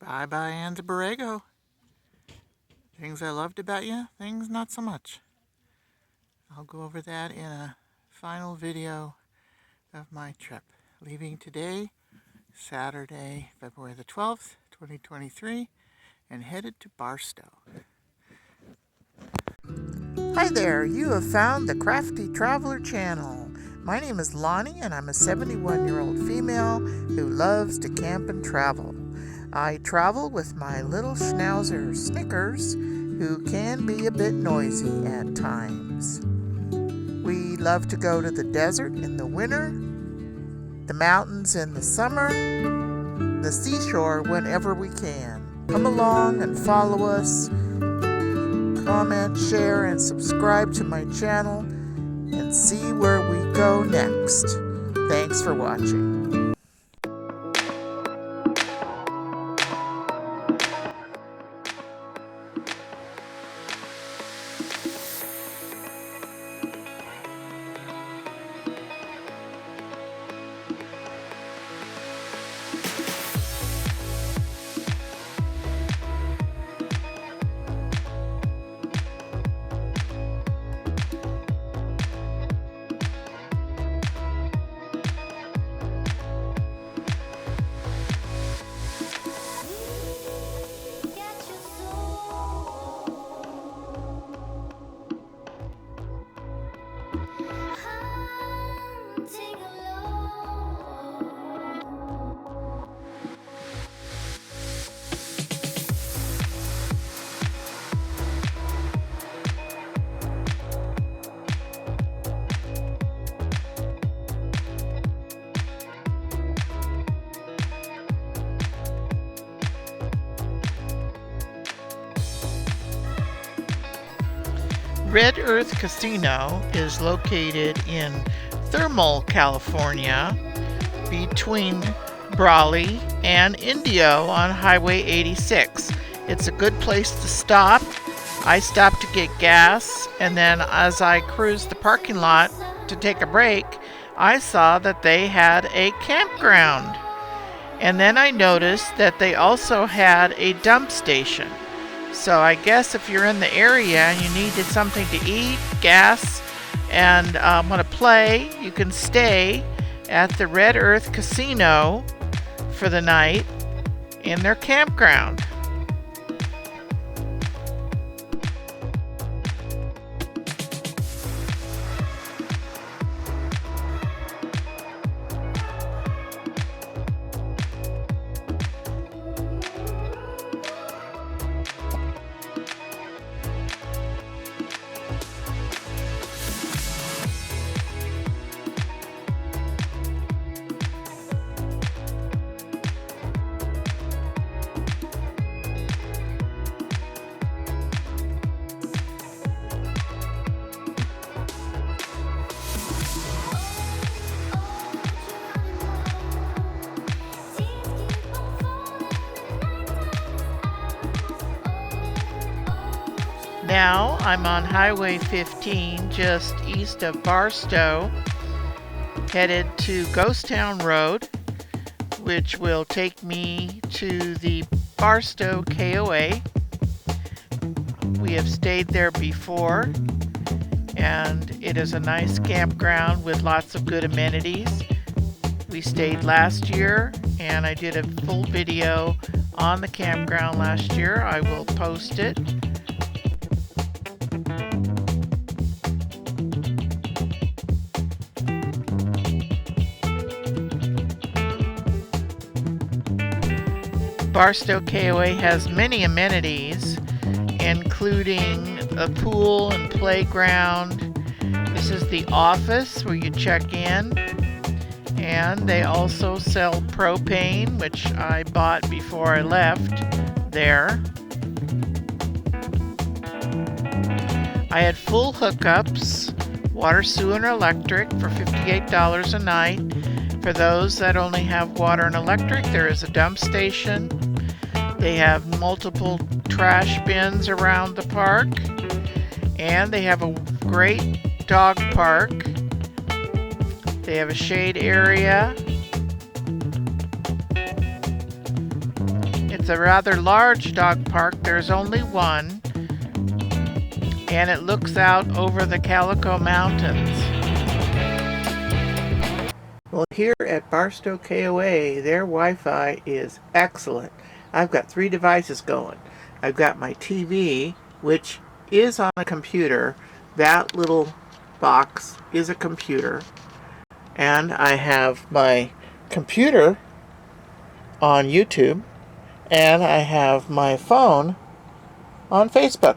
Bye-bye, and the Borrego. Things I loved about you, things not so much. I'll go over that in a final video of my trip. Leaving today, Saturday, February the 12th, 2023, and headed to Barstow. Hi there, you have found the Crafty Traveler channel. My name is Lonnie, and I'm a 71-year-old female who loves to camp and travel. I travel with my little Schnauzer Snickers, who can be a bit noisy at times. We love to go to the desert in the winter, the mountains in the summer, the seashore whenever we can. Come along and follow us. Comment, share, and subscribe to my channel and see where we go next. Thanks for watching. Red Earth Casino is located in Thermal, California, between Brawley and Indio on Highway 86. It's a good place to stop. I stopped to get gas, and then as I cruised the parking lot to take a break, I saw that they had a campground. And then I noticed that they also had a dump station. So I guess if you're in the area and you needed something to eat, gas, and want to play, you can stay at the Red Earth Casino for the night in their campground. Now I'm on Highway 15 just east of Barstow, headed to Ghost Town Road, which will take me to the Barstow KOA. We have stayed there before, and it is a nice campground with lots of good amenities. We stayed last year, and I did a full video on the campground last year. I will post it. Barstow KOA has many amenities, including a pool and playground. This is the office where you check in, and they also sell propane, which I bought before I left there. I had full hookups, water, sewer, and electric for $58 a night. For those that only have water and electric, there is a dump station. They have multiple trash bins around the park, and they have a great dog park. They have a shade area. It's a rather large dog park. There's only one, and it looks out over the Calico Mountains. Well, here at Barstow KOA, their Wi-Fi is excellent. I've got 3 devices going. I've got my TV, which is on a computer. That little box is a computer. And I have my computer on YouTube, and I have my phone on Facebook.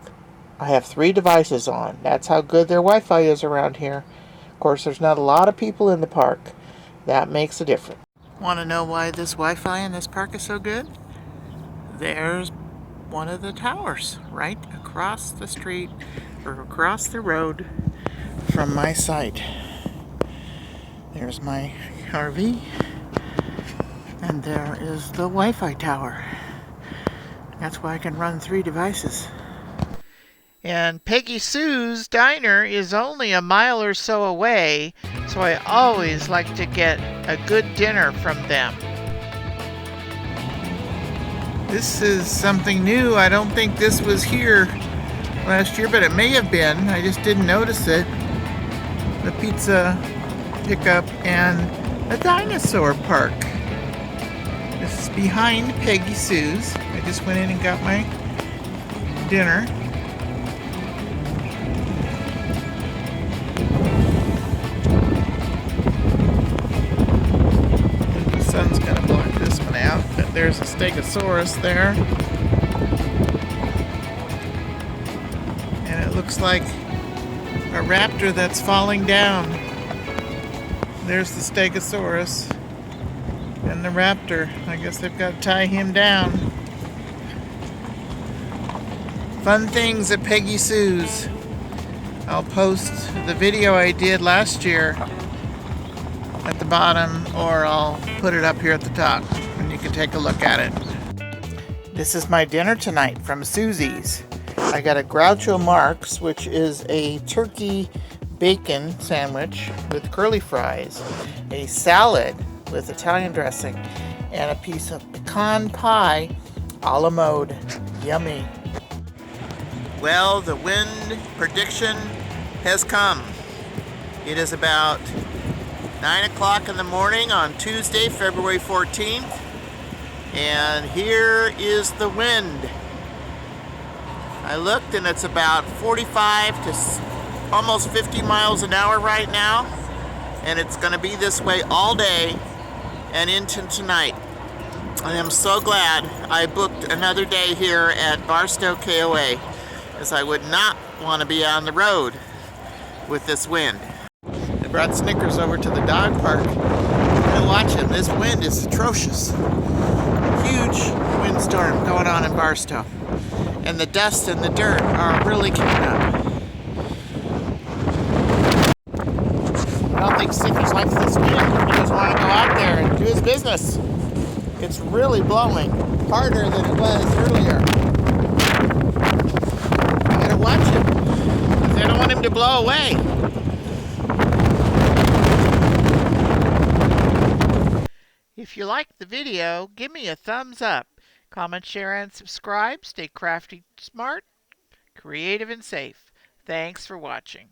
I have 3 devices on. That's how good their Wi-Fi is around here. Of course, there's not a lot of people in the park. That makes a difference. Want to know why this Wi-Fi in this park is so good? There's one of the towers right across the street or across the road from my site. There's my RV, and there is the Wi-Fi tower. That's why I can run 3 devices. And Peggy Sue's Diner is only a mile or so away, so I always like to get a good dinner from them. This is something new. I don't think this was here last year, but it may have been. I just didn't notice it. The pizza pickup and a dinosaur park. This is behind Peggy Sue's. I just went in and got my dinner. The sun's gonna block this one out, but there's a Stegosaurus there. And it looks like a raptor that's falling down. There's the Stegosaurus and the raptor. I guess they've got to tie him down. Fun things at Peggy Sue's. I'll post the video I did last year at the bottom, or I'll put it up here at the top and you can take a look at it. This is my dinner tonight from Susie's. I got a Groucho Marx, which is a turkey bacon sandwich with curly fries, a salad with Italian dressing, and a piece of pecan pie a la mode. Yummy. Well, the wind prediction has come. It is about 9 o'clock in the morning on Tuesday, February 14th, and here is the wind. I looked and it's about 45 to almost 50 miles an hour right now, and it's going to be this way all day and into tonight. I am so glad I booked another day here at Barstow KOA, as I would not want to be on the road with this wind. I brought Snickers over to the dog park. And watching, this wind is atrocious. Huge windstorm going on in Barstow, and the dust and the dirt are really kicking up. I don't think Snickers likes this wind. He doesn't want to go out there and do his business. It's really blowing harder than it was earlier. I gotta watch him, because I don't want him to blow away. If you liked the video, give me a thumbs up. Comment, share, and subscribe. Stay crafty, smart, creative, and safe. Thanks for watching.